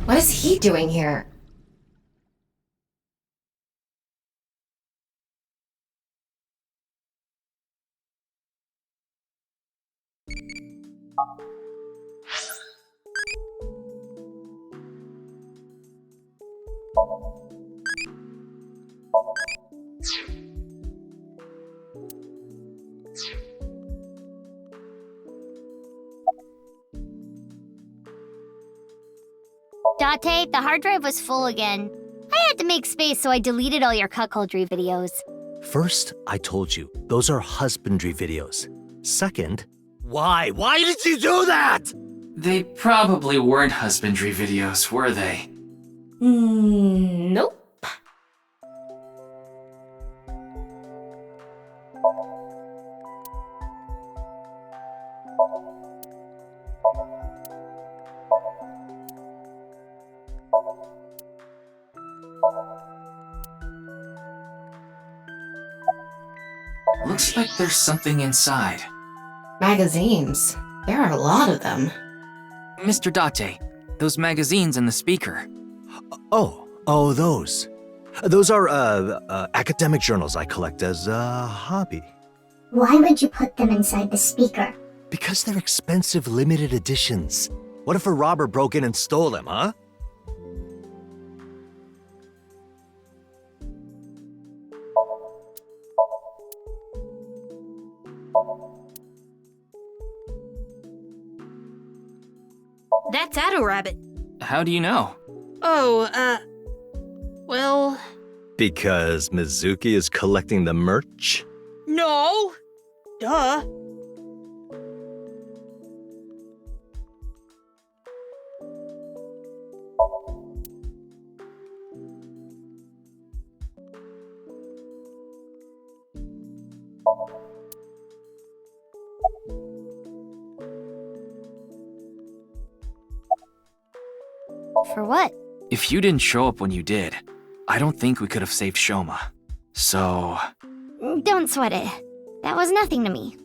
What is he doing here? Date, the hard drive was full again. I had to make space, so I deleted all your cuckoldry videos. First, I told you, those are husbandry videos. Second, why? Why did you do that? They probably weren't husbandry videos, were they? Nope. Looks like there's something inside. Magazines. There are a lot of them. Mr. Date, those magazines in the speaker. Oh, those. Those are, academic journals I collect as a hobby. Why would you put them inside the speaker? Because they're expensive limited editions. What if a robber broke in and stole them, huh? That's Addo Rabbit. How do you know? Well... Because Mizuki is collecting the merch? No! Duh. For what? If you didn't show up when you did, I don't think we could have saved Shoma. So... Don't sweat it. That was nothing to me.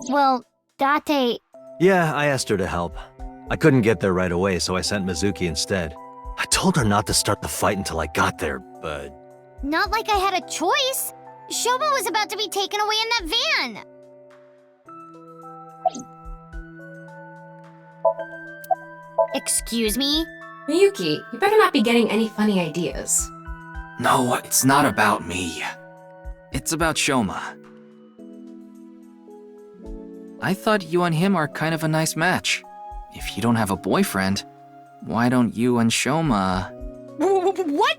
Well, Date... Yeah, I asked her to help. I couldn't get there right away, so I sent Mizuki instead. I told her not to start the fight until I got there, but... Not like I had a choice. Shoma was about to be taken away in that van. Excuse me? Miyuki, you better not be getting any funny ideas. No, it's not about me. It's about Shoma. I thought you and him are kind of a nice match. If you don't have a boyfriend, why don't you and Shoma... What?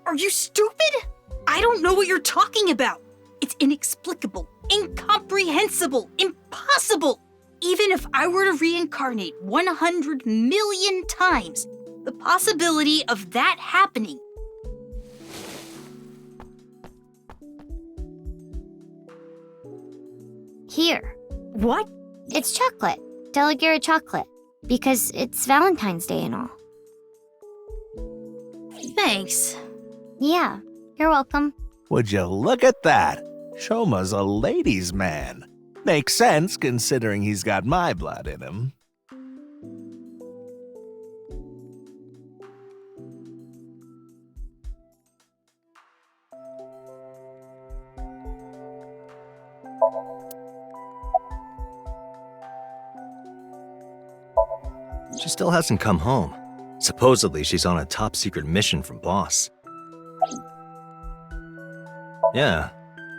Are you stupid? I don't know what you're talking about. It's inexplicable, incomprehensible, impossible. Even if I were to reincarnate 100 million times, the possibility of that happening. Here. What? It's chocolate. Deligura chocolate. Because it's Valentine's Day and all. Thanks. Yeah, you're welcome. Would you look at that? Shoma's a ladies' man. Makes sense considering he's got my blood in him. She still hasn't come home. Supposedly, she's on a top-secret mission from Boss. Yeah,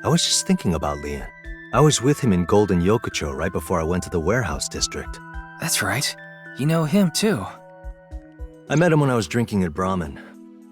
I was just thinking about Leon. I was with him in Golden Yokocho right before I went to the warehouse district. That's right. You know him, too. I met him when I was drinking at Brahmin.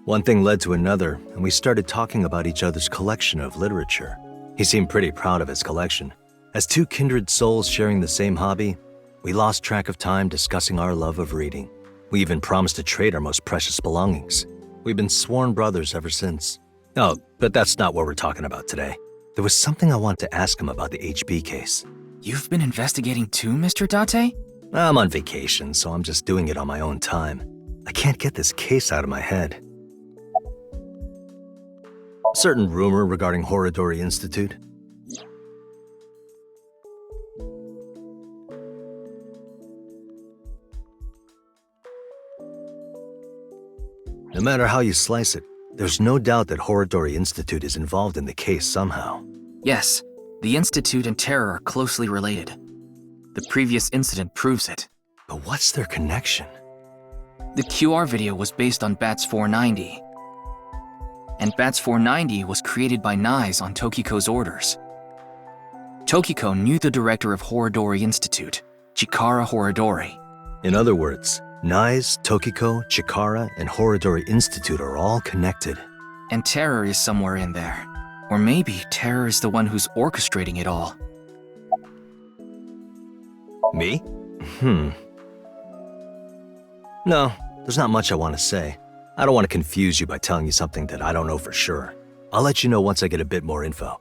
One thing led to another, and we started talking about each other's collection of literature. He seemed pretty proud of his collection. As two kindred souls sharing the same hobby, we lost track of time discussing our love of reading. We even promised to trade our most precious belongings. We've been sworn brothers ever since. Oh, but that's not what we're talking about today. There was something I wanted to ask him about the HB case. You've been investigating too, Mr. Date? I'm on vacation, so I'm just doing it on my own time. I can't get this case out of my head. Certain rumor regarding Horodori Institute. No matter how you slice it, there's no doubt that Horodori Institute is involved in the case somehow. Yes, the Institute and Terror are closely related. The previous incident proves it. But what's their connection? The QR video was based on Bats 490. And Bats 490 was created by Nyes on Tokiko's orders. Tokiko knew the director of Horodori Institute, Chikara Horodori. In other words, Nyes, Tokiko, Chikara, and Horodori Institute are all connected. And Terror is somewhere in there. Or maybe Terror is the one who's orchestrating it all. Me? No, there's not much I want to say. I don't want to confuse you by telling you something that I don't know for sure. I'll let you know once I get a bit more info.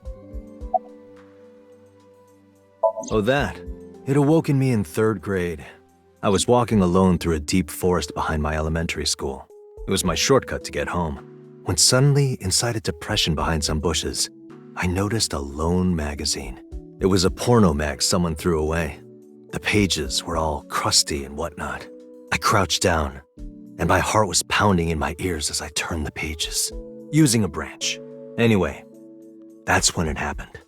Oh, that. It awoke in me in 3rd grade. I was walking alone through a deep forest behind my elementary school. It was my shortcut to get home. When suddenly, inside a depression behind some bushes, I noticed a lone magazine. It was a porno mag someone threw away. The pages were all crusty and whatnot. I crouched down, and my heart was pounding in my ears as I turned the pages, using a branch. Anyway, that's when it happened.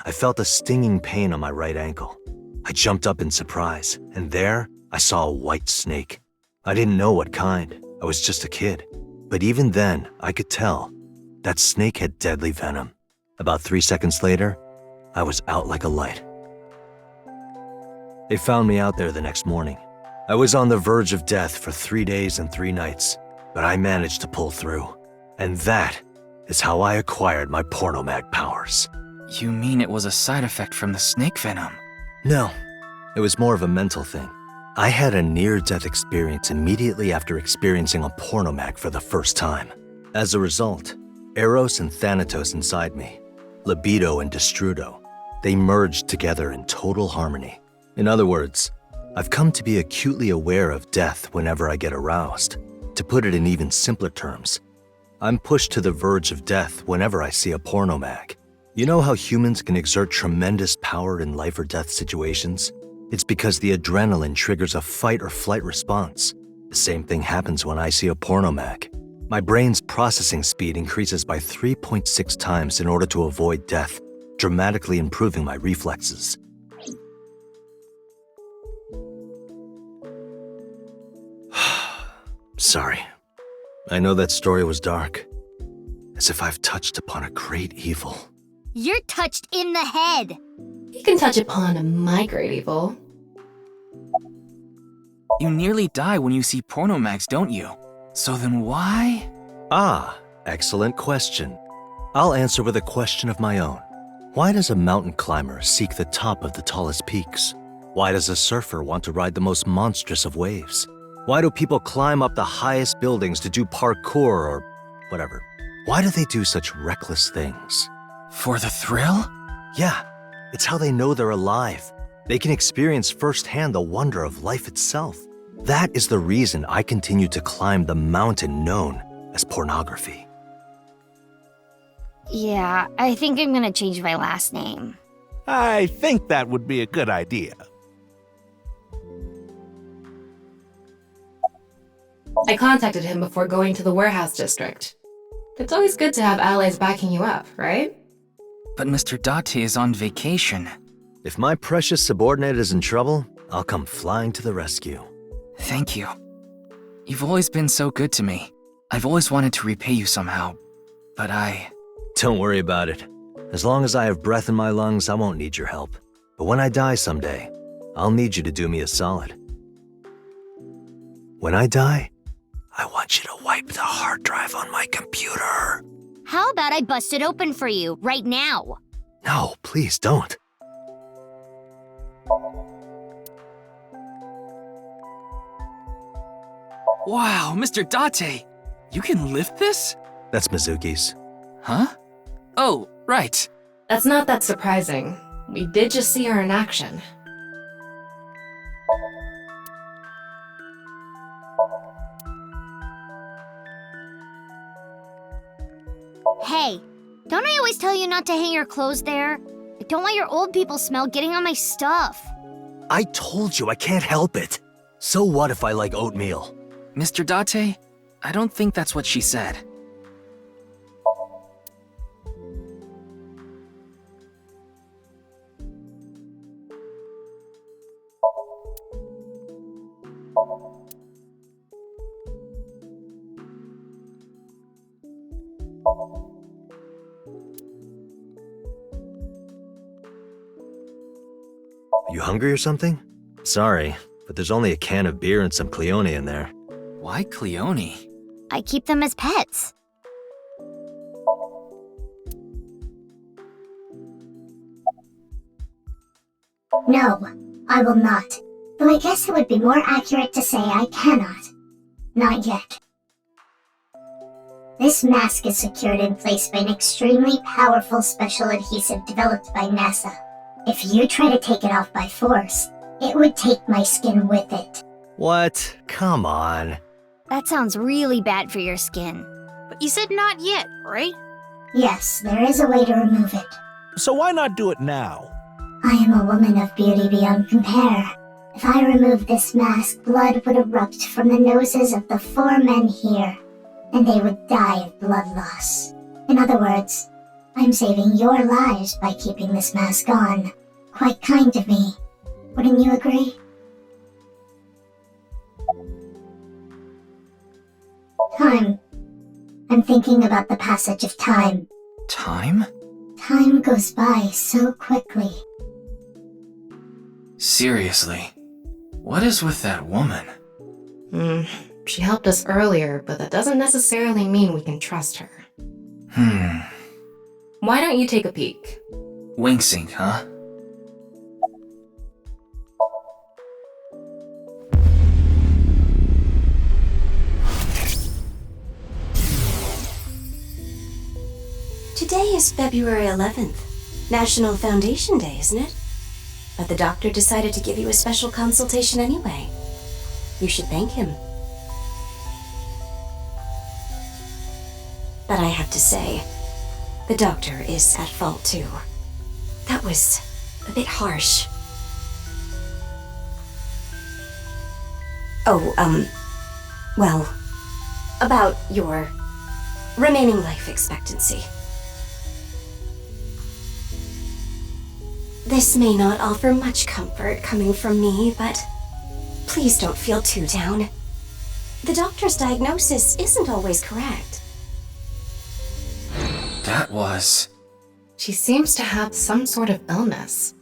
I felt a stinging pain on my right ankle. I jumped up in surprise, and there I saw a white snake. I didn't know what kind. I was just a kid. But even then, I could tell that snake had deadly venom. About 3 seconds later, I was out like a light. They found me out there the next morning. I was on the verge of death for 3 days and 3 nights, but I managed to pull through. And that is how I acquired my pornomag powers. You mean it was a side effect from the snake venom? No, it was more of a mental thing. I had a near-death experience immediately after experiencing a pornomag for the first time. As a result, Eros and Thanatos inside me, libido and destrudo, they merged together in total harmony. In other words, I've come to be acutely aware of death whenever I get aroused. To put it in even simpler terms, I'm pushed to the verge of death whenever I see a pornomag. You know how humans can exert tremendous power in life or death situations? It's because the adrenaline triggers a fight or flight response. The same thing happens when I see a pornomag. My brain's processing speed increases by 3.6 times in order to avoid death, dramatically improving my reflexes. Sorry. I know that story was dark. As if I've touched upon a great evil. You're touched in the head. You can touch upon my great evil. You nearly die when you see pornomags, don't you? So then why? Ah, excellent question. I'll answer with a question of my own. Why does a mountain climber seek the top of the tallest peaks? Why does a surfer want to ride the most monstrous of waves? Why do people climb up the highest buildings to do parkour or whatever? Why do they do such reckless things? For the thrill? Yeah, it's how they know they're alive. They can experience firsthand the wonder of life itself. That is the reason I continue to climb the mountain known as pornography. Yeah, I think I'm gonna change my last name. I think that would be a good idea. I contacted him before going to the warehouse district. It's always good to have allies backing you up, right? But Mr. Date is on vacation. If my precious subordinate is in trouble, I'll come flying to the rescue. Thank you. You've always been so good to me. I've always wanted to repay you somehow, but Don't worry about it. As long as I have breath in my lungs, I won't need your help. But when I die someday, I'll need you to do me a solid. When I die, I want you to wipe the hard drive on my computer. How about I bust it open for you right now? No, please don't. Wow, Mr. Date! You can lift this? That's Mizuki's. Huh? Oh, right. That's not that surprising. We did just see her in action. Hey, Don't I always tell you not to hang your clothes there? I don't want your old people smell getting on my stuff. I told you I can't help it. So what if I like oatmeal? Mr. Date, I don't think that's what she said. You hungry or something? Sorry, but there's only a can of beer and some Cleone in there. Why Cleone? I keep them as pets. No, I will not. Though I guess it would be more accurate to say I cannot. Not yet. This mask is secured in place by an extremely powerful special adhesive developed by NASA. If you try to take it off by force, it would take my skin with it. What? Come on. That sounds really bad for your skin. But you said not yet, right? Yes, there is a way to remove it. So why not do it now? I am a woman of beauty beyond compare. If I remove this mask, blood would erupt from the noses of the 4 men here, and they would die of blood loss. In other words, I'm saving your lives by keeping this mask on. Quite kind of me. Wouldn't you agree? Time. I'm thinking about the passage of time. Time? Time goes by so quickly. Seriously, what is with that woman? She helped us earlier, but that doesn't necessarily mean we can trust her. Why don't you take a peek? Wink sync, huh? Today is February 11th, National Foundation Day, isn't it? But the doctor decided to give you a special consultation anyway. You should thank him. But I have to say, the doctor is at fault too. That was a bit harsh. Oh, well, about your remaining life expectancy. This may not offer much comfort coming from me, but please don't feel too down. The doctor's diagnosis isn't always correct. That was... She seems to have some sort of illness.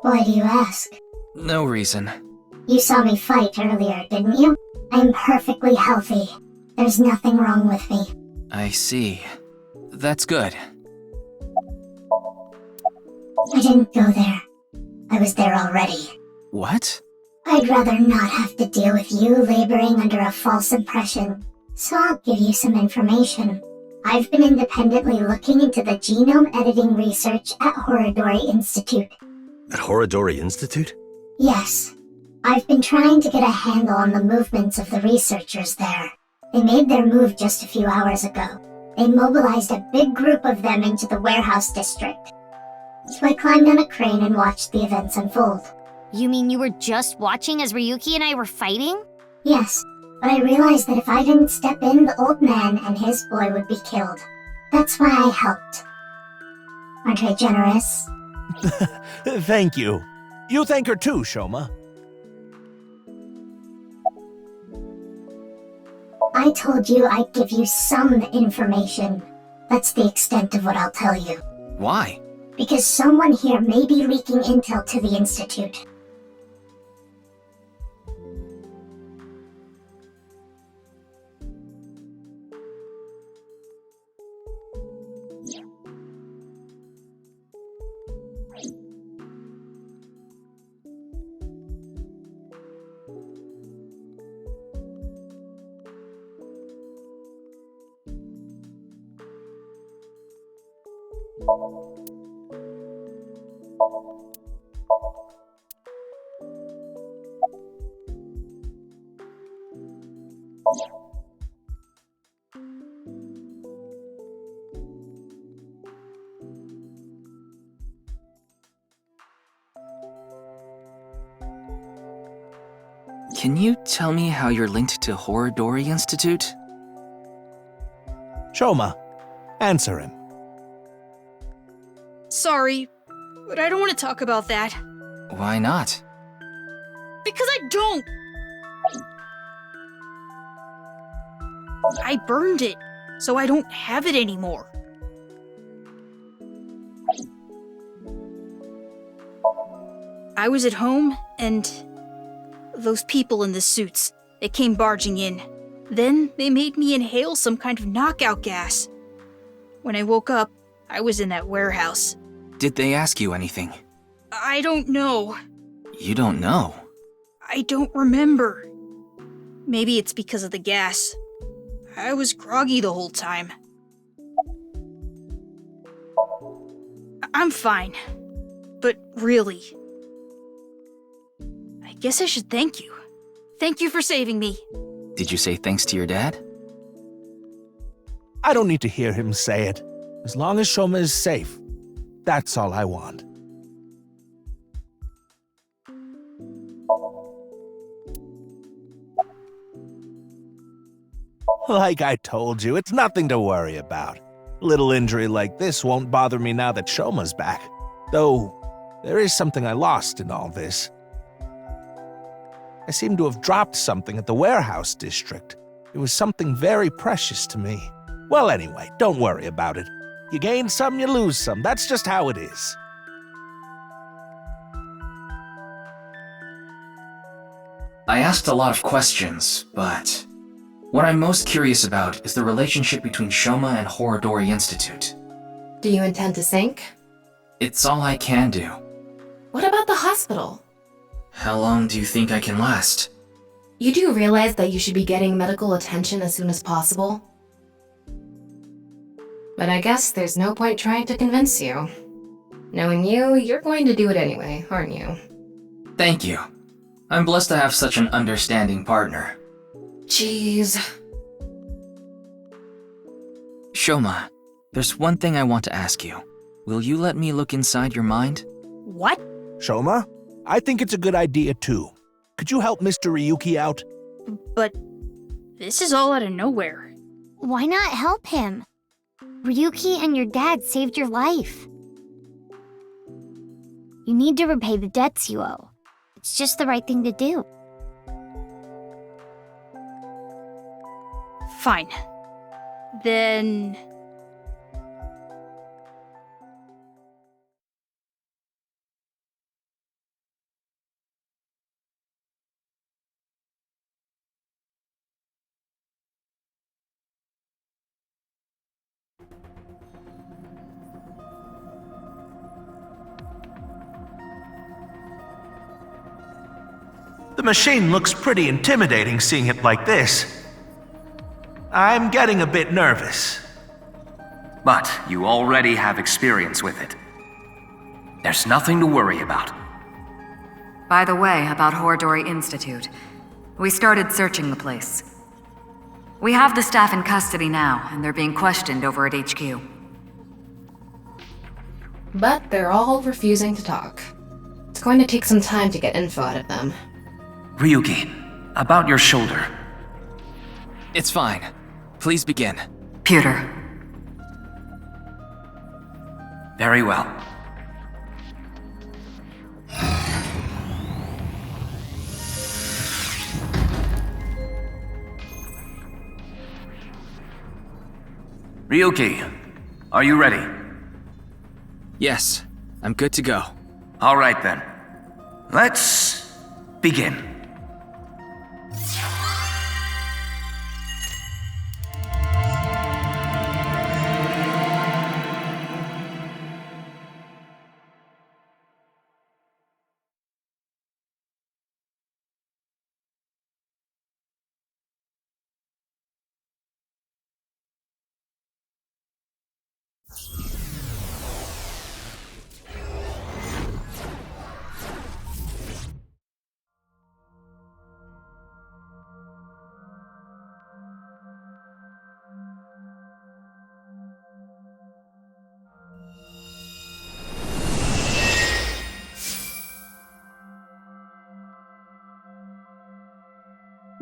Why do you ask? no reason. You saw me fight earlier, didn't you? I'm perfectly healthy. There's nothing wrong with me. I see. That's good. I didn't go there. I was there already. What? I'd rather not have to deal with you laboring under a false impression. So I'll give you some information. I've been independently looking into the genome editing research at Horodori Institute. At Horodori Institute? Yes. I've been trying to get a handle on the movements of the researchers there. They made their move just a few hours ago. They mobilized a big group of them into the warehouse district. So I climbed on a crane and watched the events unfold. You mean you were just watching as Ryuki and I were fighting? Yes, but I realized that if I didn't step in, the old man and his boy would be killed. That's why I helped. Aren't I generous? Thank you. You thank her too, Shoma. I told you I'd give you some information. That's the extent of what I'll tell you. Why? Because someone here may be leaking intel to the Institute. Can you tell me how you're linked to Horodori Institute? Shoma, answer him. Sorry, but I don't want to talk about that. Why not? Because I don't! I burned it, so I don't have it anymore. I was at home, and those people in the suits, they came barging in. Then they made me inhale some kind of knockout gas. When I woke up, I was in that warehouse. Did they ask you anything? I don't know. You don't know? I don't remember. Maybe it's because of the gas. I was groggy the whole time. I'm fine. But really, I guess I should thank you. Thank you for saving me. Did you say thanks to your dad? I don't need to hear him say it. As long as Shoma is safe, that's all I want. Like I told you, it's nothing to worry about. A little injury like this won't bother me now that Shoma's back. Though, there is something I lost in all this. I seem to have dropped something at the warehouse district. It was something very precious to me. Well, anyway, don't worry about it. You gain some, you lose some. That's just how it is. I asked a lot of questions, but what I'm most curious about is the relationship between Shoma and Horodori Institute. Do you intend to sink? It's all I can do. What about the hospital? How long do you think I can last? You do realize that you should be getting medical attention as soon as possible? But I guess there's no point trying to convince you. Knowing you, you're going to do it anyway, aren't you? Thank you. I'm blessed to have such an understanding partner. Jeez. Shoma, there's one thing I want to ask you. Will you let me look inside your mind? What? Shoma, I think it's a good idea too. Could you help Mr. Ryuki out? But this is all out of nowhere. Why not help him? Ryuki and your dad saved your life. You need to repay the debts you owe. It's just the right thing to do. Fine. Then... The machine looks pretty intimidating seeing it like this. I'm getting a bit nervous. But you already have experience with it. There's nothing to worry about. By the way, about Horodori Institute. We started searching the place. We have the staff in custody now, and they're being questioned over at HQ. But they're all refusing to talk. It's going to take some time to get info out of them. Ryuki, about your shoulder. It's fine. Please begin. Pewter. Very well. Ryuki, are you ready? Yes, I'm good to go. All right then. Let's begin.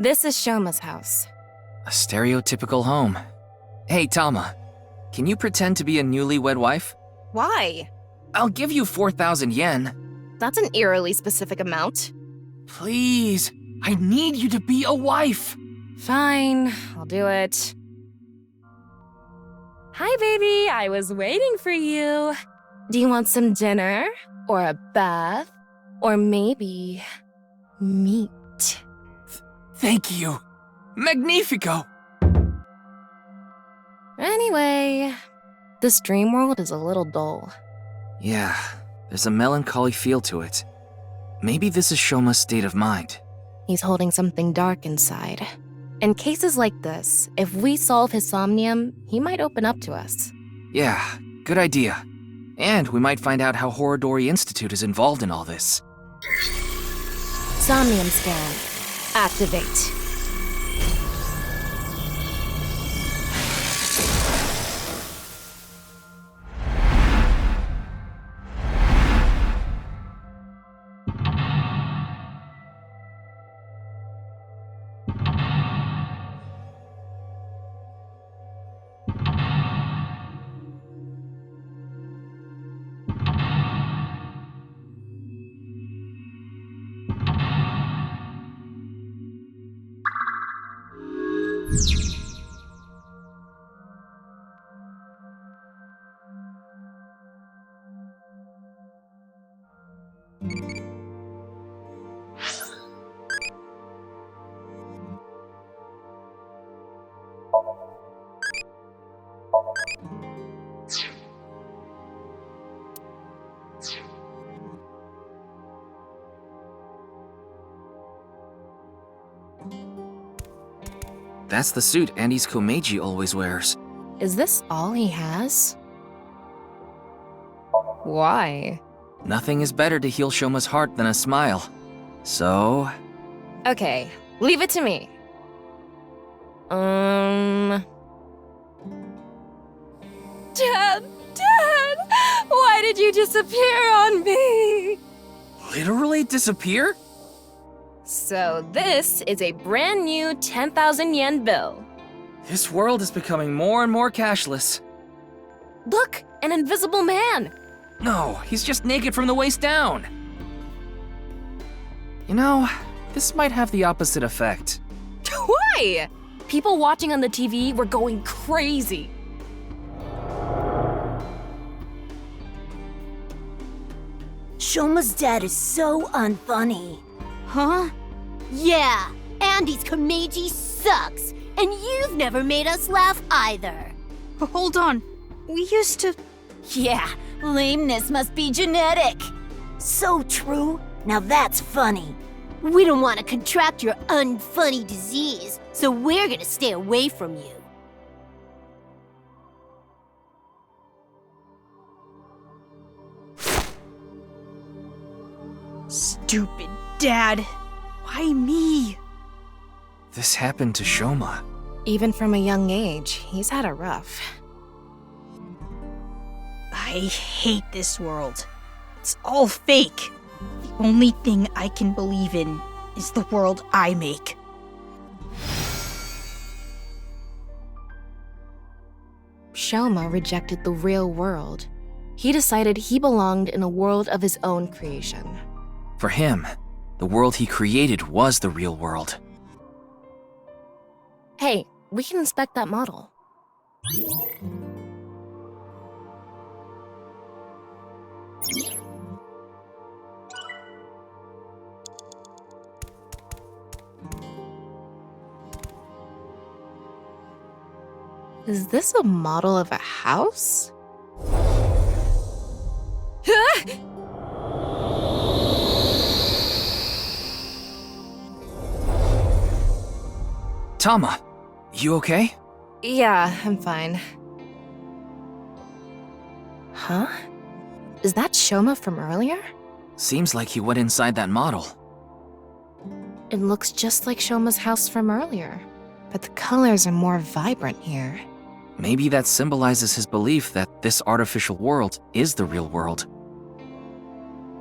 This is Shoma's house. A stereotypical home. Hey, Tama, can you pretend to be a newlywed wife? Why? I'll give you 4,000 yen. That's an eerily specific amount. Please, I need you to be a wife. Fine, I'll do it. Hi, baby, I was waiting for you. Do you want some dinner? Or a bath? Or maybe meat? Thank you. Magnifico! Anyway, this dream world is a little dull. Yeah, there's a melancholy feel to it. Maybe this is Shoma's state of mind. He's holding something dark inside. In cases like this, if we solve his somnium, he might open up to us. Yeah, good idea. And we might find out how Horodori Institute is involved in all this. Somnium scan. Activate. That's the suit Andy's Komeiji always wears. Is this all he has? Why? Nothing is better to heal Shoma's heart than a smile. So... Okay, leave it to me. Dad! Why did you disappear on me? Literally disappear? So this is a brand new 10,000 yen bill. This world is becoming more and more cashless. Look, an invisible man. No, he's just naked from the waist down. You know, this might have the opposite effect. Why? People watching on the TV were going crazy. Shoma's dad is so unfunny. Huh? Yeah, Andy's Komeiji sucks, and you've never made us laugh either. Hold on. We used to... Yeah, lameness must be genetic. So true. Now that's funny. We don't want to contract your unfunny disease, so we're gonna stay away from you. Stupid dad. Why me? This happened to Shoma. Even from a young age, he's had it rough. I hate this world. It's all fake. The only thing I can believe in is the world I make. Shoma rejected the real world. He decided he belonged in a world of his own creation. For him, the world he created was the real world. Hey, we can inspect that model. Is this a model of a house? Tama, you okay? Yeah, I'm fine. Huh? Is that Shoma from earlier? Seems like he went inside that model. It looks just like Shoma's house from earlier, but the colors are more vibrant here. Maybe that symbolizes his belief that this artificial world is the real world.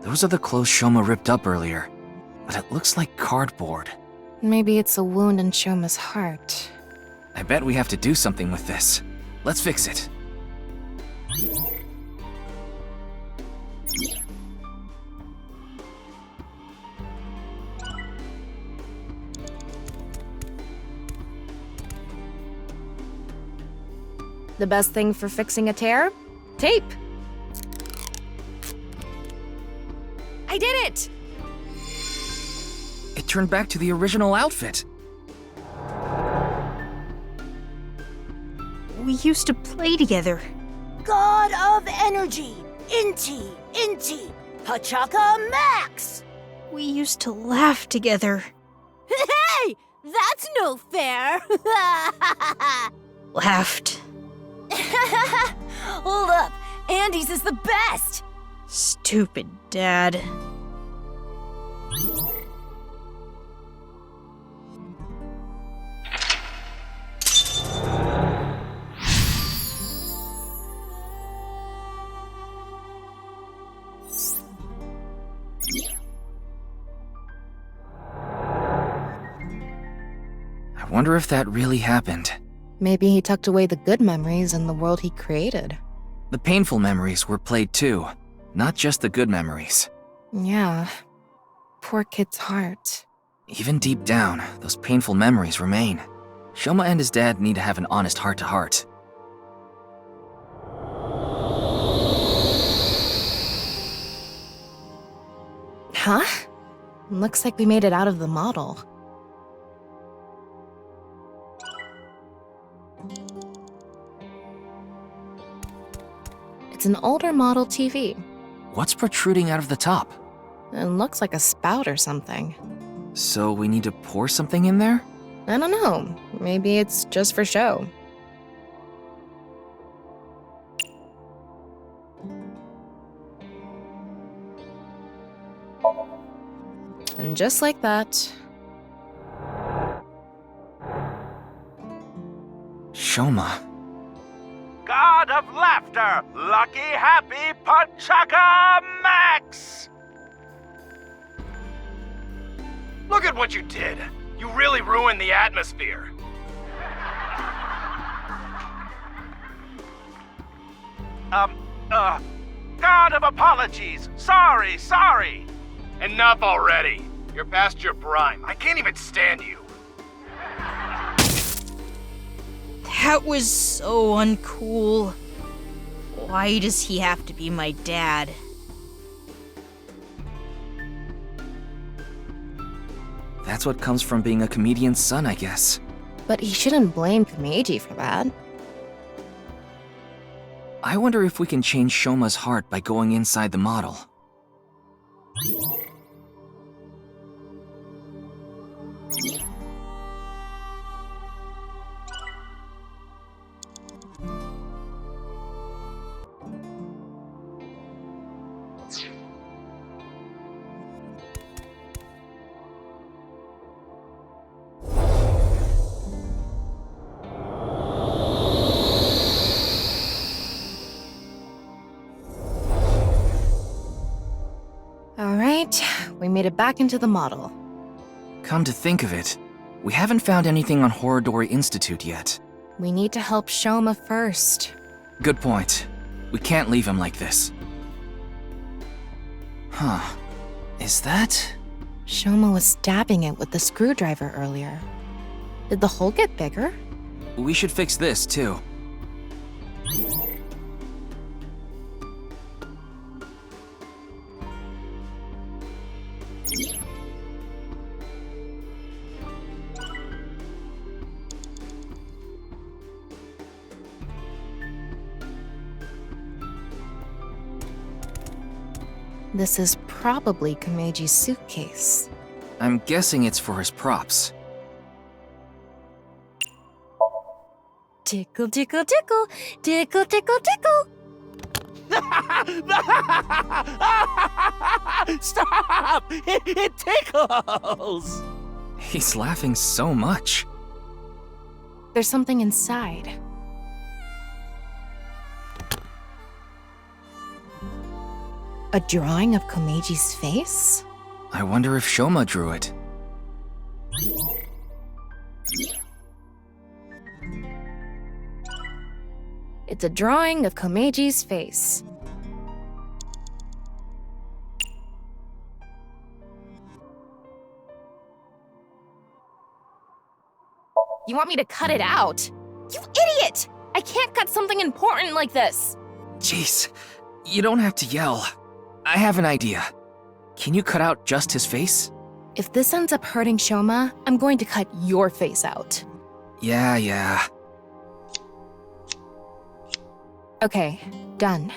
Those are the clothes Shoma ripped up earlier, but it looks like cardboard. Maybe it's a wound in Shoma's heart. I bet we have to do something with this. Let's fix it. The best thing for fixing a tear? Tape. I did it! It turned back to the original outfit. We used to play together. God of Energy! Inti! Pachaka Max! We used to laugh together. Hey! That's no fair! Laughed. Hold up! Andy's is the best! Stupid dad. I wonder if that really happened. Maybe he tucked away the good memories in the world he created. The painful memories were played too, not just the good memories. Yeah. Poor kid's heart. Even deep down, those painful memories remain. Shoma and his dad need to have an honest heart-to-heart. Huh? Looks like we made it out of the model. It's an older model TV. What's protruding out of the top? It looks like a spout or something. So we need to pour something in there? I don't know. Maybe it's just for show. And just like that... Shoma. God of laughter, lucky happy Pachaka Max! Look at what you did. You really ruined the atmosphere. God of apologies. Sorry. Enough already. You're past your prime. I can't even stand you. That was so uncool. Why does he have to be my dad? That's what comes from being a comedian's son, I guess. But he shouldn't blame Kameji for that. I wonder if we can change Shoma's heart by going inside the model. Alright, we made it back into the model. Come to think of it, we haven't found anything on Horodori Institute yet. We need to help Shoma first. Good point. We can't leave him like this. Huh. Is that... Shoma was stabbing it with the screwdriver earlier. Did the hole get bigger? We should fix this, too. This is probably Kameji's suitcase. I'm guessing it's for his props. Tickle, tickle, tickle, tickle, tickle, tickle. Stop! It tickles! He's laughing so much. There's something inside. A drawing of Kameji's face? I wonder if Shoma drew it. It's a drawing of Komeji's face. You want me to cut it out? You idiot! I can't cut something important like this! Jeez, you don't have to yell. I have an idea. Can you cut out just his face? If this ends up hurting Shoma, I'm going to cut your face out. Yeah. Okay, done.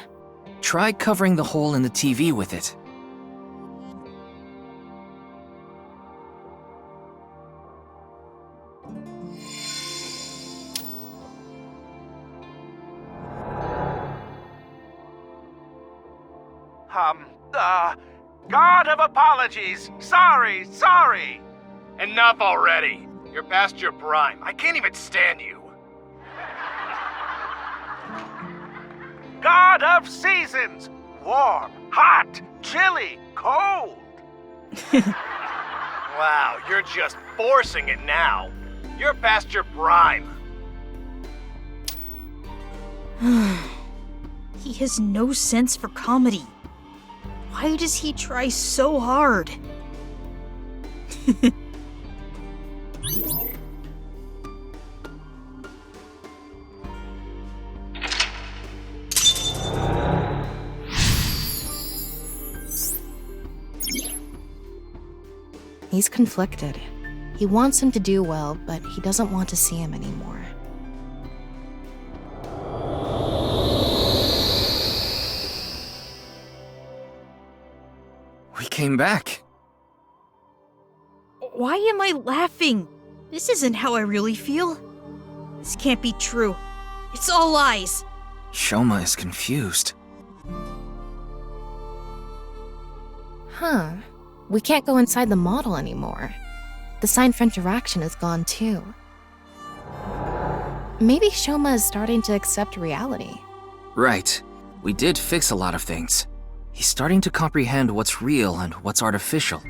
Try covering the hole in the TV with it. God of apologies. Sorry. Enough already. You're past your prime. I can't even stand you. God of seasons. Warm, hot, chilly, cold. Wow, you're just forcing it now. You're past your prime. He has no sense for comedy. Why does he try so hard? He's conflicted. He wants him to do well, but he doesn't want to see him anymore. We came back. Why am I laughing? This isn't how I really feel. This can't be true. It's all lies. Shoma is confused. Huh. We can't go inside the model anymore. The sign for interaction is gone too. Maybe Shoma is starting to accept reality. Right. We did fix a lot of things. He's starting to comprehend what's real and what's artificial.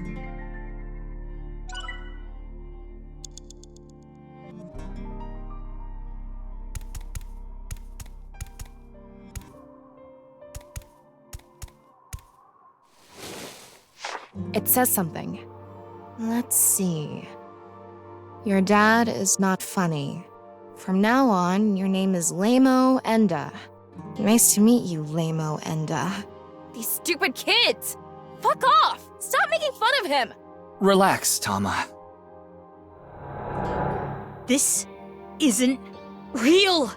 It says something. Let's see. Your dad is not funny. From now on, your name is Lamo Enda. Nice to meet you, Lamo Enda. These stupid kids! Fuck off! Stop making fun of him! Relax, Tama. This isn't real.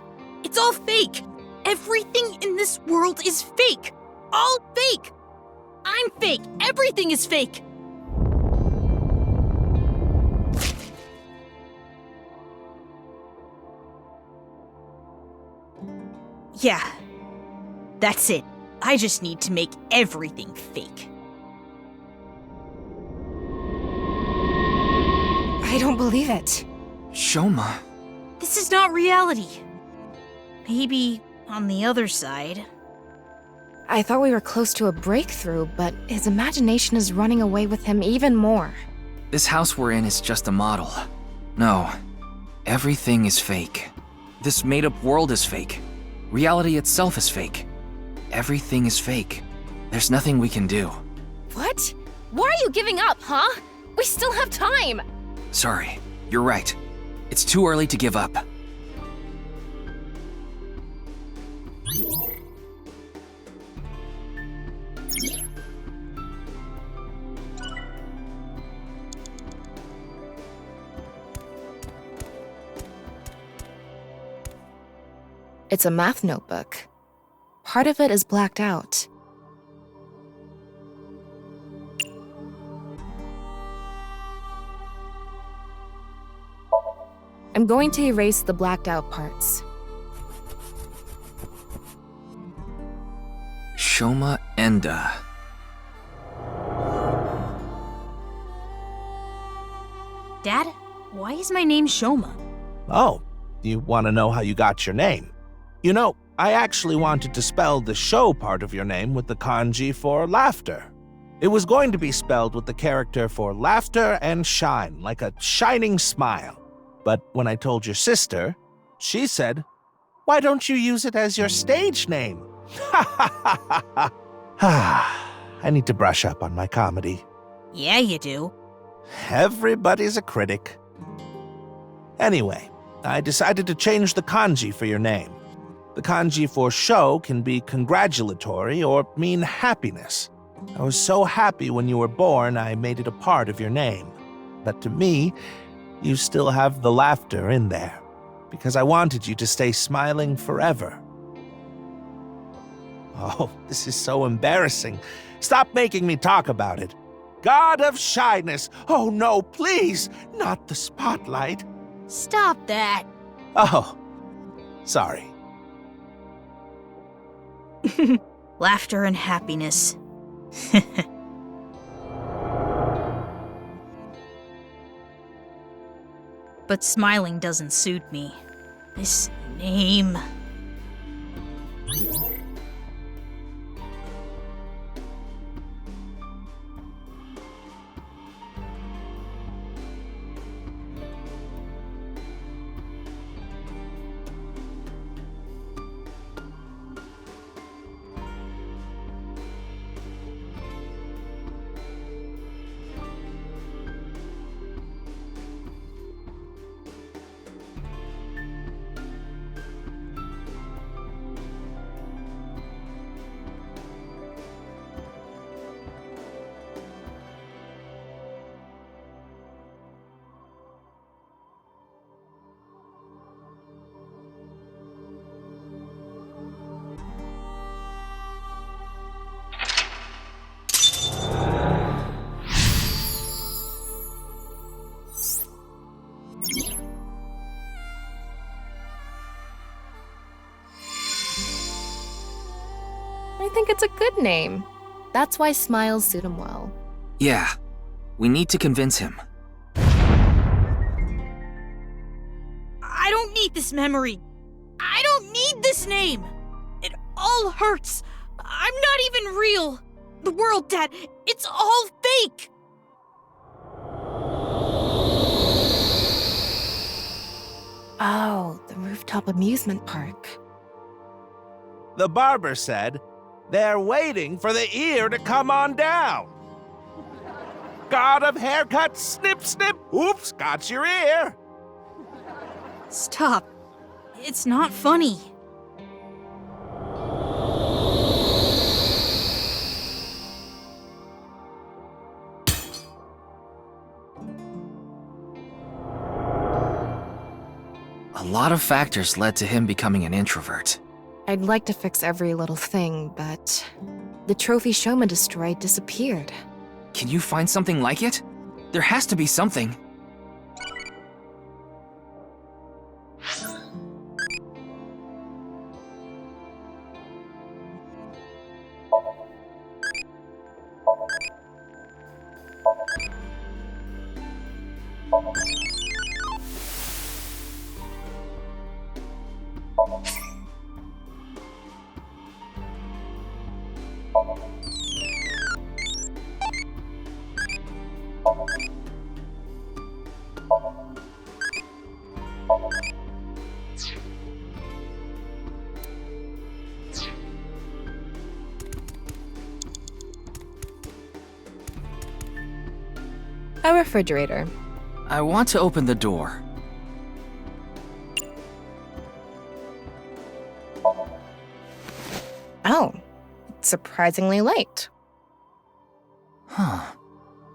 It's all fake. Everything in this world is fake. All fake. I'm fake. Everything is fake. Yeah, that's it. I just need to make everything fake. I don't believe it. Shoma. This is not reality. Maybe on the other side. I thought we were close to a breakthrough, but his imagination is running away with him even more. This house we're in is just a model. No, everything is fake. This made-up world is fake. Reality itself is fake. Everything is fake. There's nothing we can do. What? Why are you giving up, huh? We still have time! Sorry, you're right. It's too early to give up. It's a math notebook. Part of it is blacked out. I'm going to erase the blacked out parts. Shoma Enda. Dad, why is my name Shoma? Oh, you want to know how you got your name? You know, I actually wanted to spell the show part of your name with the kanji for laughter. It was going to be spelled with the character for laughter and shine, like a shining smile. But when I told your sister, she said, "Why don't you use it as your stage name?" I need to brush up on my comedy. Yeah, you do. Everybody's a critic. Anyway, I decided to change the kanji for your name. The kanji for sho can be congratulatory or mean happiness. I was so happy when you were born, I made it a part of your name. But to me, you still have the laughter in there, because I wanted you to stay smiling forever. Oh, this is so embarrassing. Stop making me talk about it. God of shyness. Oh no, please, not the spotlight. Stop that. Oh, sorry. Laughter and happiness. But smiling doesn't suit me. This name. I think it's a good name. That's why smiles suit him well. Yeah, we need to convince him. I don't need this memory. I don't need this name. It all hurts. I'm not even real. The world, Dad, it's all fake. Oh, the rooftop amusement park. The barber said, "They're waiting for the ear to come on down." God of haircuts, snip, snip, oops, got your ear. Stop. It's not funny. A lot of factors led to him becoming an introvert. I'd like to fix every little thing, but the trophy Shoma destroyed disappeared. Can you find something like it? There has to be something. A refrigerator. I want to open the door. Oh, it's surprisingly light. Huh.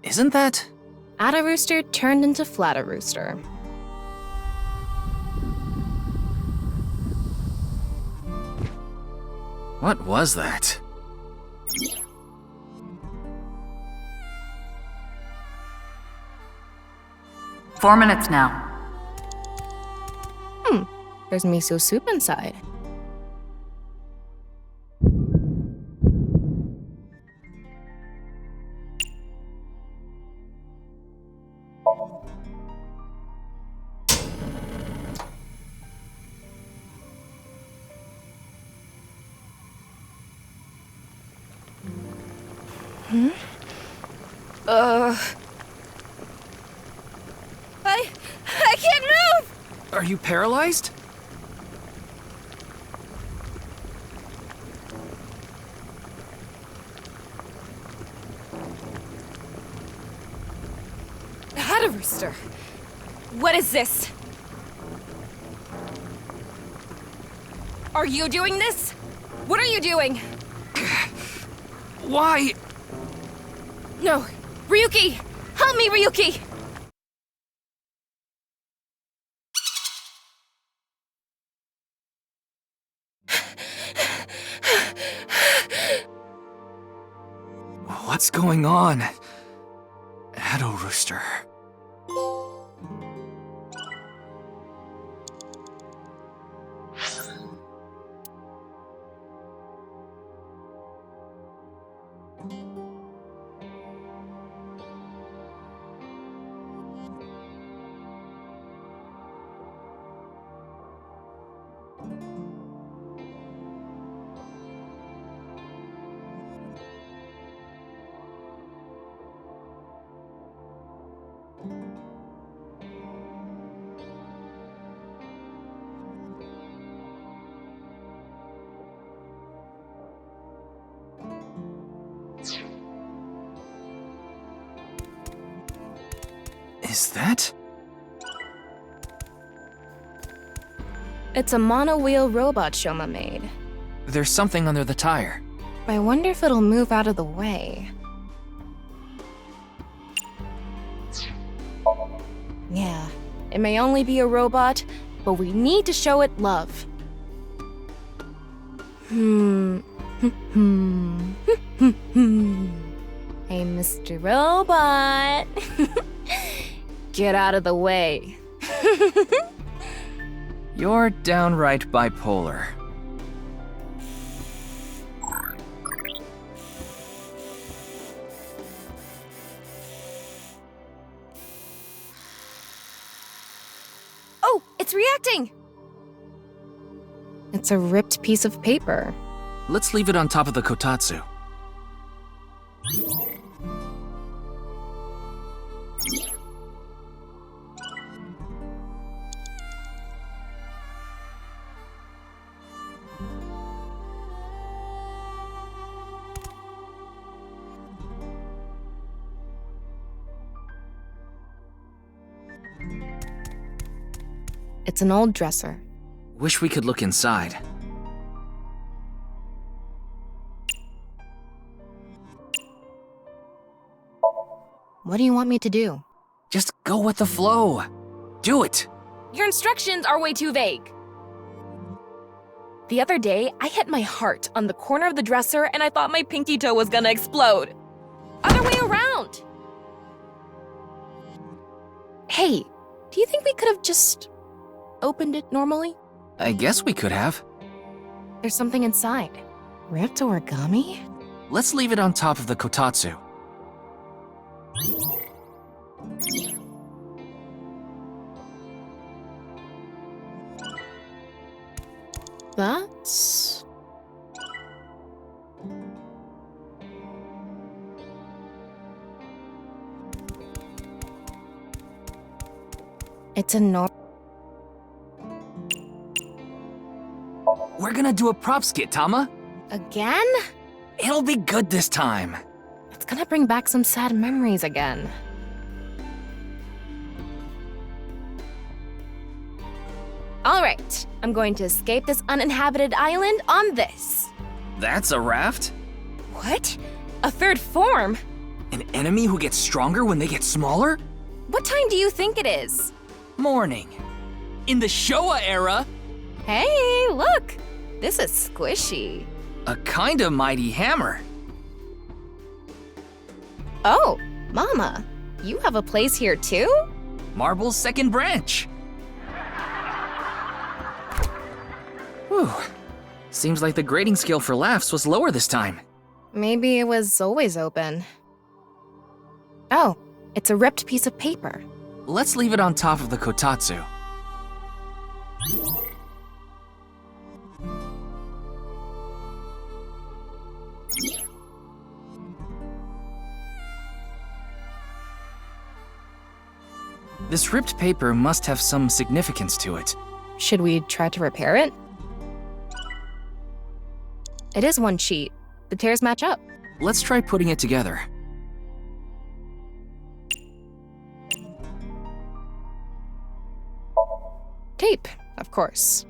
Isn't that? Atta Rooster turned into Flatta Rooster. What was that? Four minutes now. There's miso soup inside. I can't move! Are you paralyzed? Had a rooster. What is this? Are you doing this? What are you doing? Why? No. Ryuki! Help me, Ryuki! What's going on? Addo Rooster. Is that? It's a mono-wheel robot Shoma made. There's something under the tire. I wonder if it'll move out of the way. Yeah, it may only be a robot, but we need to show it love. Hey, Mr. Robot. Get out of the way. You're downright bipolar. Oh, it's reacting! It's a ripped piece of paper. Let's leave it on top of the kotatsu. It's an old dresser. Wish we could look inside. What do you want me to do? Just go with the flow. Do it. Your instructions are way too vague. The other day, I hit my heart on the corner of the dresser and I thought my pinky toe was gonna explode. Other way around! Hey, do you think we could have just opened it normally? I guess we could have. There's something inside. Ripped origami? Let's leave it on top of the kotatsu. That's... It's a We're gonna do a prop skit, Tama. Again? It'll be good this time. It's gonna bring back some sad memories again. All right, I'm going to escape this uninhabited island on this. That's a raft? What? A third form? An enemy who gets stronger when they get smaller? What time do you think it is? Morning. In the Showa era. Hey, look! This is squishy. A kinda mighty hammer. Oh, Mama, you have a place here too? Marble's second branch. Whew. Seems like the grading scale for laughs was lower this time. Maybe it was always open. Oh, it's a ripped piece of paper. Let's leave it on top of the kotatsu. This ripped paper must have some significance to it. Should we try to repair it? It is one sheet. The tears match up. Let's try putting it together. Tape, of course.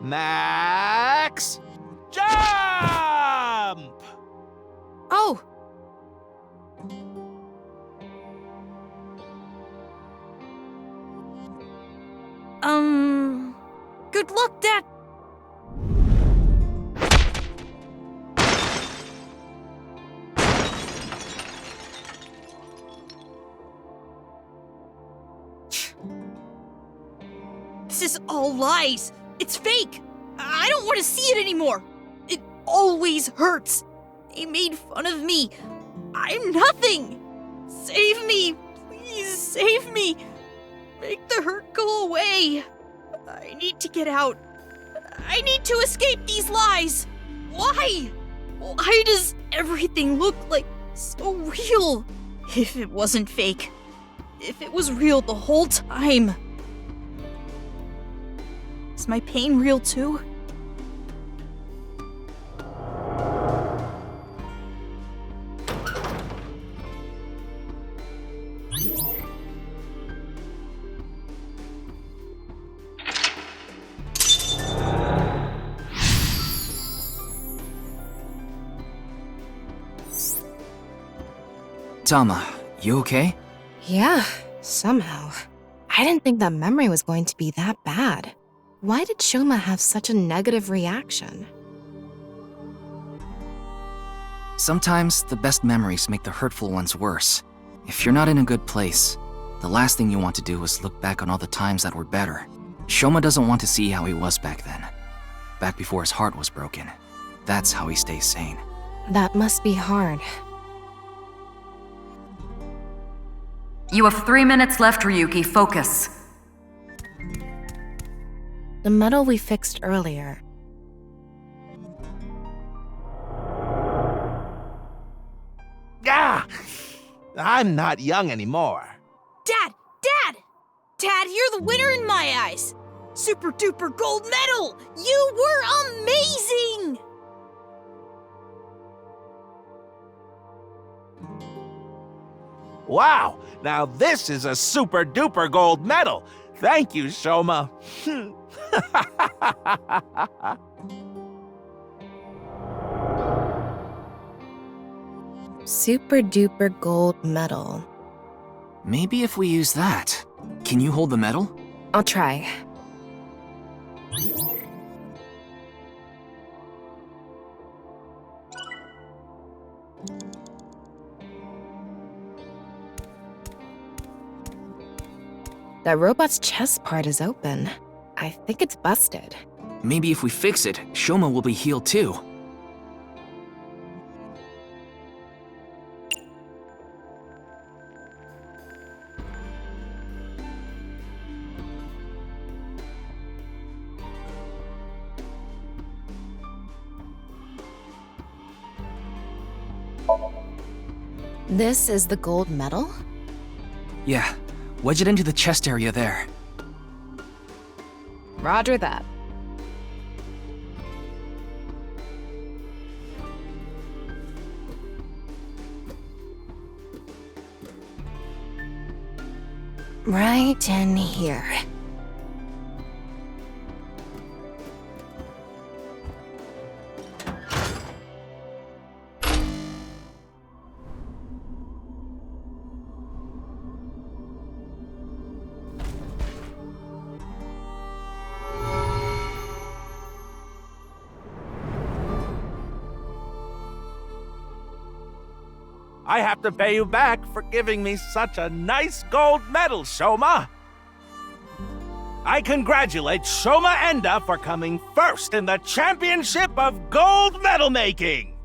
Max! Jump! Oh! Good luck, Dad! This is all lies! It's fake! I don't want to see it anymore! It always hurts! They made fun of me! I'm nothing! Save me! Please save me! Make the hurt go away! I need to get out. I need to escape these lies! Why? Why does everything look like so real? If it wasn't fake. If it was real the whole time. Is my pain real too? Tama, you okay? Yeah, somehow. I didn't think that memory was going to be that bad. Why did Shoma have such a negative reaction? Sometimes the best memories make the hurtful ones worse. If you're not in a good place, the last thing you want to do is look back on all the times that were better. Shoma doesn't want to see how he was back then. Back before his heart was broken. That's how he stays sane. That must be hard. You have 3 minutes left, Ryuki. Focus. The medal we fixed earlier. Ah! I'm not young anymore. Dad! Dad! Dad, you're the winner in my eyes! Super duper gold medal! You were amazing! Wow, now this is a super duper gold medal. Thank you, Shoma. Super duper gold medal. Maybe if we use that. Can you hold the medal? I'll try. That robot's chest part is open. I think it's busted. Maybe if we fix it, Shoma will be healed too. This is the gold medal? Yeah, wedge it into the chest area there. Roger that. Right in here. I have to pay you back for giving me such a nice gold medal, Shoma. I congratulate Shoma Enda for coming first in the championship of gold medal making.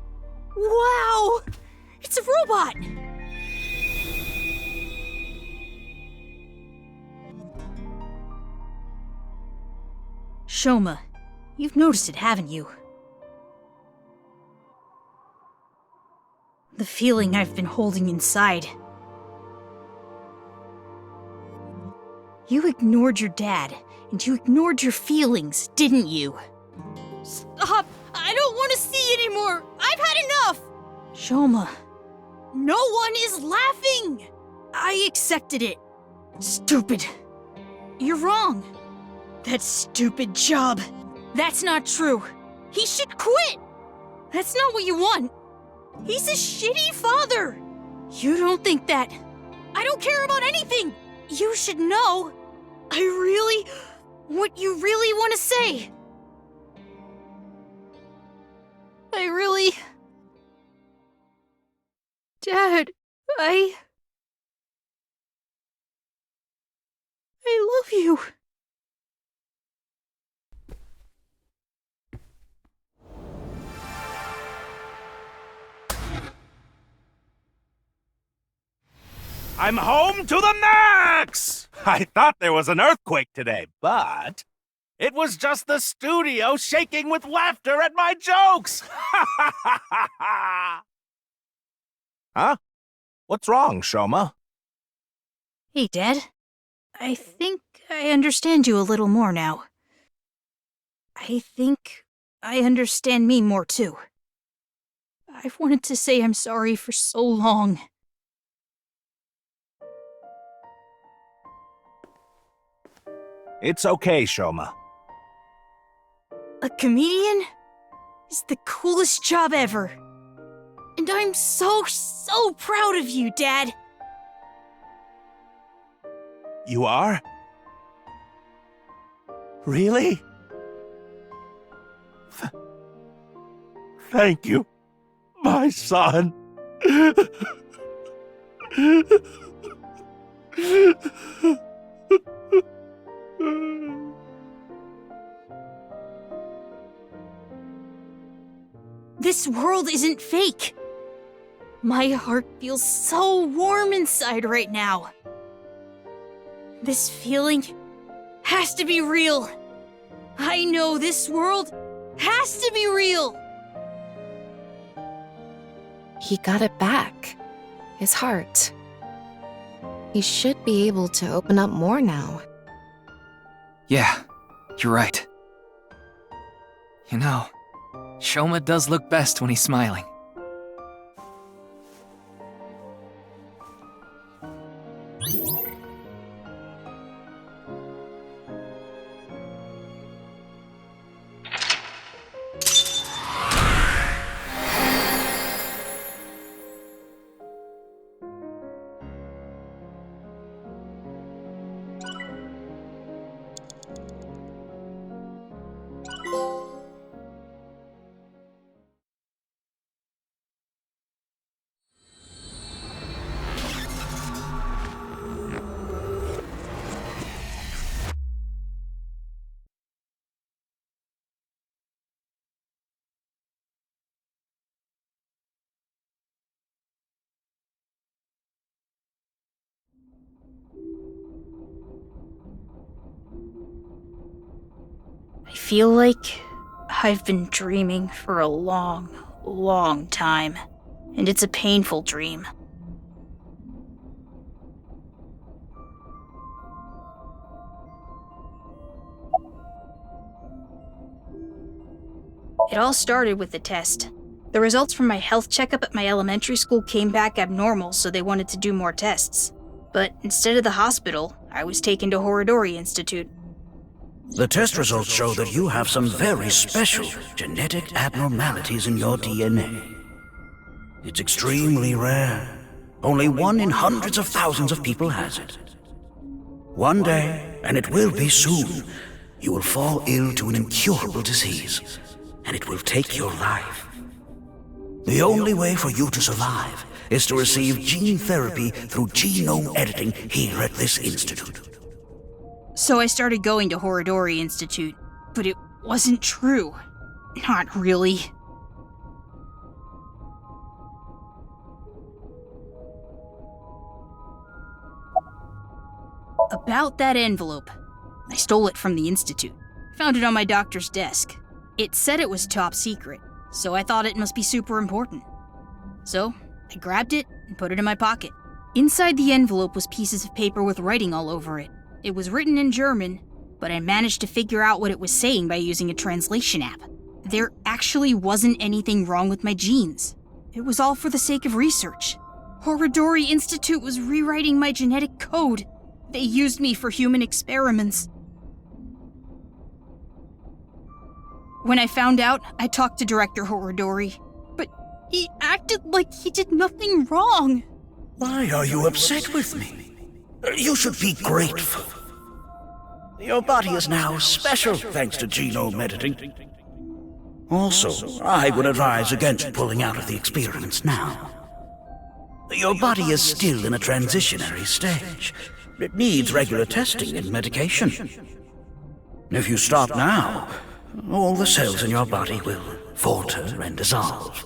Wow! It's a robot! Shoma, you've noticed it, haven't you? The feeling I've been holding inside. You ignored your dad, and you ignored your feelings, didn't you? Stop! I don't want to see anymore! I've had enough! Shoma, no one is laughing! I accepted it. Stupid. You're wrong. That stupid job. That's not true. He should quit! That's not what you want. He's a shitty father! You don't think that. I don't care about anything! You should know. What you really want to say. Dad, I love you. I'm home to the max! I thought there was an earthquake today, but it was just the studio shaking with laughter at my jokes! Huh? What's wrong, Shoma? Hey, Dad. I think I understand you a little more now. I think I understand me more, too. I've wanted to say I'm sorry for so long. It's okay, Shoma. A comedian is the coolest job ever. And I'm so proud of you, Dad. You are? Really? Thank you, my son. This world isn't fake. My heart feels so warm inside right now. This feeling has to be real. I know this world has to be real. He got it back. His heart. He should be able to open up more now. Yeah, you're right. You know, Shoma does look best when he's smiling. I feel like I've been dreaming for a long time, and it's a painful dream. It all started with the test. The results from my health checkup at my elementary school came back abnormal, so they wanted to do more tests. But instead of the hospital, I was taken to Horodori Institute. The test results show that you have some very special genetic abnormalities in your DNA. It's extremely rare. Only 1 in hundreds of thousands of people has it. One day, and it will be soon, you will fall ill to an incurable disease, and it will take your life. The only way for you to survive is to receive gene therapy through genome editing here at this institute. So I started going to Horodori Institute, but it wasn't true. Not really. About that envelope. I stole it from the Institute. Found it on my doctor's desk. It said it was top secret, so I thought it must be super important. So, I grabbed it and put it in my pocket. Inside the envelope was pieces of paper with writing all over it. It was written in German, but I managed to figure out what it was saying by using a translation app. There actually wasn't anything wrong with my genes. It was all for the sake of research. Horodori Institute was rewriting my genetic code. They used me for human experiments. When I found out, I talked to Director Horodori, but he acted like he did nothing wrong. Why are you upset with me? You should be grateful. Your body is now special thanks to genome editing. Also, I would advise against pulling out of the experiments now. Your body is still in a transitionary stage. It needs regular testing and medication. If you stop now, all the cells in your body will falter and dissolve.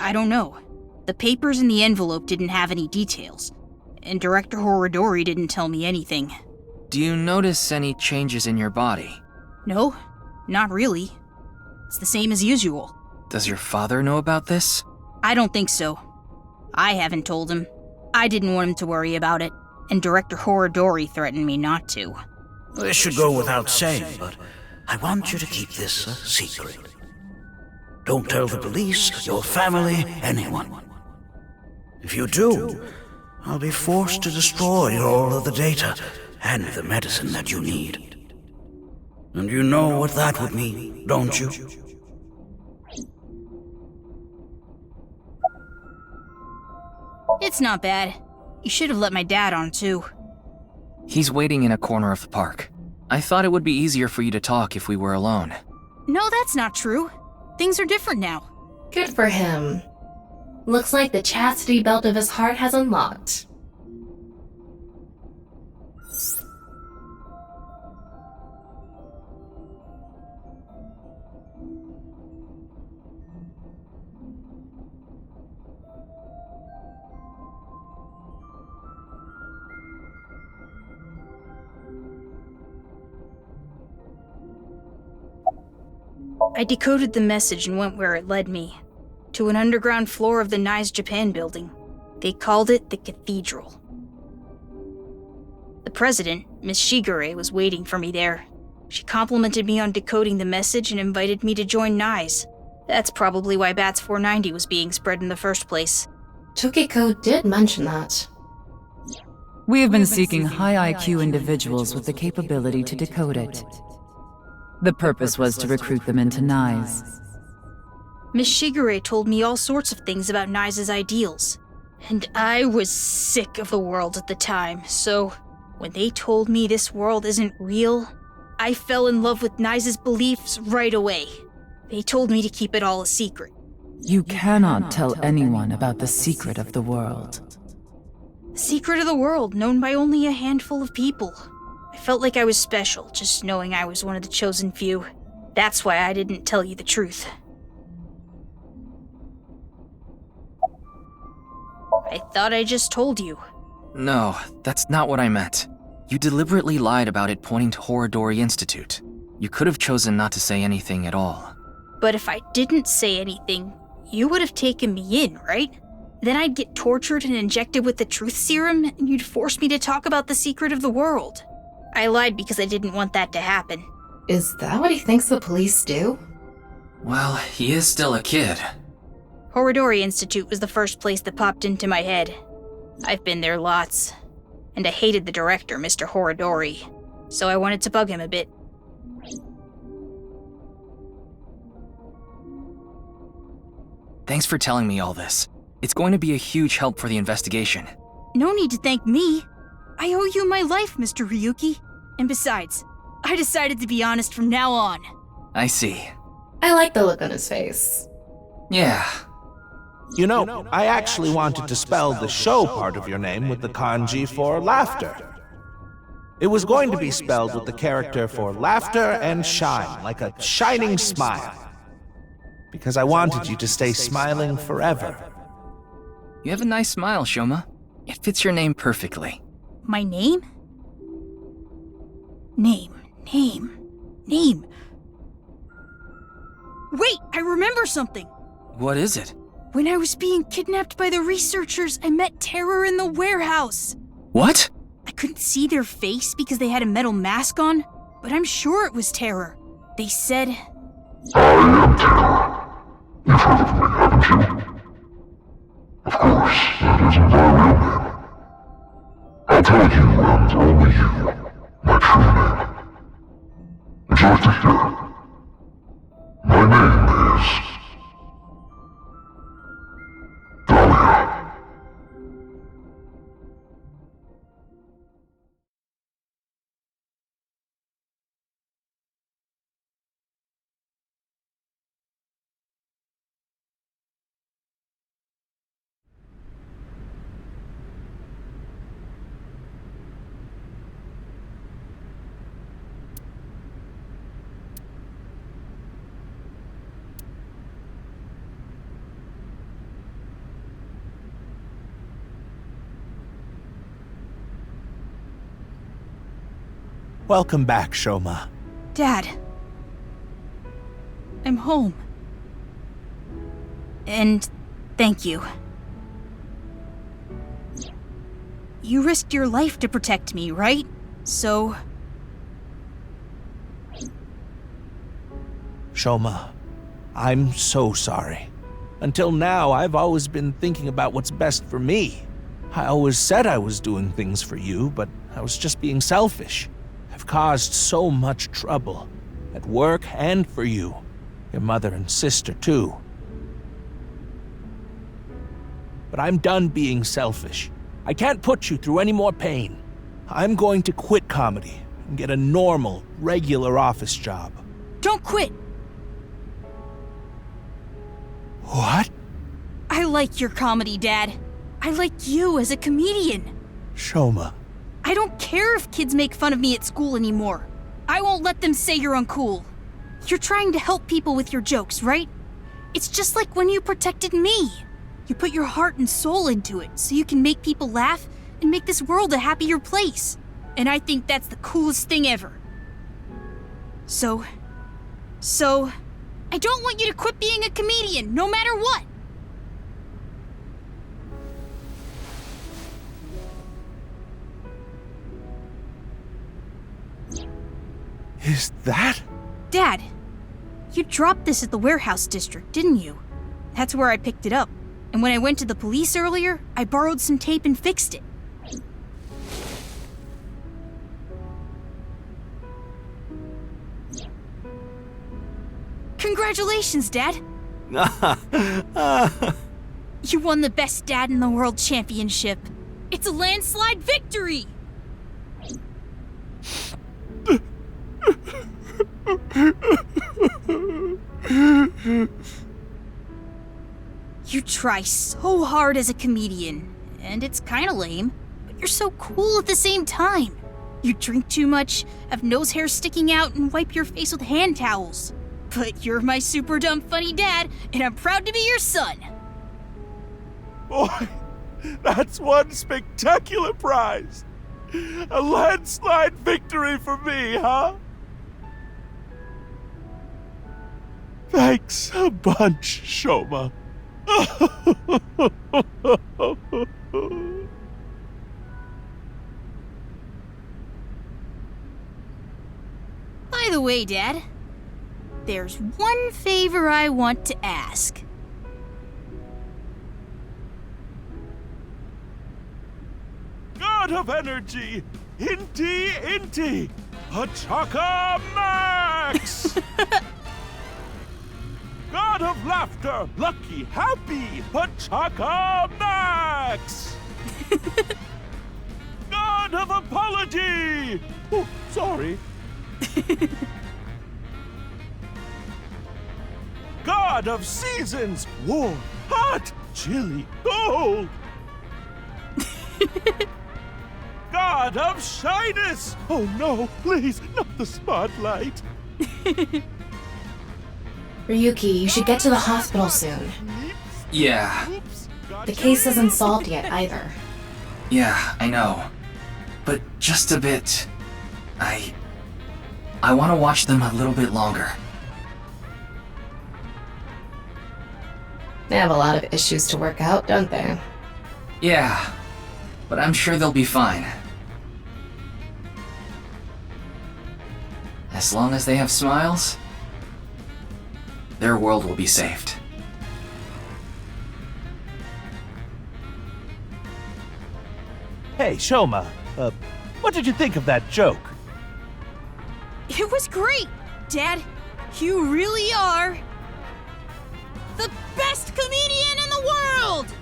I don't know. The papers in the envelope didn't have any details, and Director Horodori didn't tell me anything. Do you notice any changes in your body? No, not really. It's the same as usual. Does your father know about this? I don't think so. I haven't told him. I didn't want him to worry about it, and Director Horodori threatened me not to. This should go without saying, but I want you to keep this a secret. Don't tell the police, your family, anyone. If you do, I'll be forced to destroy all of the data and the medicine that you need. And you know what that would mean, don't you? It's not bad. You should have let my dad on, too. He's waiting in a corner of the park. I thought it would be easier for you to talk if we were alone. No, that's not true. Things are different now. Good for him. Looks like the chastity belt of his heart has unlocked. I decoded the message and went where it led me. To an underground floor of the NICE Japan building. They called it the Cathedral. The president, Miss Shigure, was waiting for me there. She complimented me on decoding the message and invited me to join NICE. That's probably why Bats 490 was being spread in the first place. Tokiko did mention that. We have been seeking high IQ individuals with the capability to decode it. The purpose was to recruit them into NICE. Miss Shigure told me all sorts of things about NICE's ideals. And I was sick of the world at the time, so when they told me this world isn't real, I fell in love with NICE's beliefs right away. They told me to keep it all a secret. You cannot tell anyone about the secret of the world. The secret of the world, known by only a handful of people. I felt like I was special, just knowing I was one of the chosen few. That's why I didn't tell you the truth. I thought I just told you. No, that's not what I meant. You deliberately lied about it pointing to Horodori Institute. You could have chosen not to say anything at all. But if I didn't say anything, you would have taken me in, right? Then I'd get tortured and injected with the truth serum, and you'd force me to talk about the secret of the world. I lied because I didn't want that to happen. Is that what he thinks the police do? Well, he is still a kid. Horodori Institute was the first place that popped into my head. I've been there lots. And I hated the director, Mr. Horodori. So I wanted to bug him a bit. Thanks for telling me all this. It's going to be a huge help for the investigation. No need to thank me. I owe you my life, Mr. Ryuki. And besides, I decided to be honest from now on. I see. I like the look on his face. Yeah. You know, I actually wanted to spell the show part of your name with the kanji for laughter. It was going to be spelled with the character for laughter and shine, like a shining smile. Because I wanted you to stay smiling forever. You have a nice smile, Shoma. It fits your name perfectly. My name? Name. Wait, I remember something! What is it? When I was being kidnapped by the researchers, I met Terror in the warehouse. What? I couldn't see their face because they had a metal mask on, but I'm sure it was Terror. They said... I am Terror. You've heard of me, haven't you? Of course, that isn't my real name. I'll tell you and only you my true name. Would you like to hear? My name is... Dahlia. Welcome back, Shoma. Dad. I'm home. And thank you. You risked your life to protect me, right? So... Shoma, I'm so sorry. Until now, I've always been thinking about what's best for me. I always said I was doing things for you, but I was just being selfish. I've caused so much trouble, at work and for you. Your mother and sister, too. But I'm done being selfish. I can't put you through any more pain. I'm going to quit comedy and get a normal, regular office job. Don't quit! What? I like your comedy, Dad. I like you as a comedian. Shoma. I don't care if kids make fun of me at school anymore. I won't let them say you're uncool. You're trying to help people with your jokes, right? It's just like when you protected me. You put your heart and soul into it so you can make people laugh and make this world a happier place. And I think that's the coolest thing ever. So, I don't want you to quit being a comedian, no matter what. Is that? Dad, you dropped this at the warehouse district, didn't you? That's where I picked it up. And when I went to the police earlier, I borrowed some tape and fixed it. Congratulations, Dad! You won the Best Dad in the World Championship. It's a landslide victory! You try so hard as a comedian, and it's kinda lame, but you're so cool at the same time. You drink too much, have nose hair sticking out, and wipe your face with hand towels. But you're my super dumb funny dad, and I'm proud to be your son. Boy, that's one spectacular prize. A landslide victory for me, huh? Thanks a bunch, Shoma. By the way, Dad, there's one favor I want to ask. God of energy, Inti, Pachaka Max! God of laughter, lucky, happy, Pachaka Max! God of apology! Oh, sorry. God of seasons, warm, hot, chilly, cold! God of shyness! Oh no, please, not the spotlight! Ryuki, you should get to the hospital soon. Yeah. The case isn't solved yet either. Yeah, I know. but just a bit. I want to watch them a little bit longer. They have a lot of issues to work out, don't they? Yeah, but I'm sure they'll be fine. As long as they have smiles, their world will be saved. Hey, Shoma, what did you think of that joke? It was great, Dad. You really are the best comedian in the world!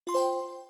Oh.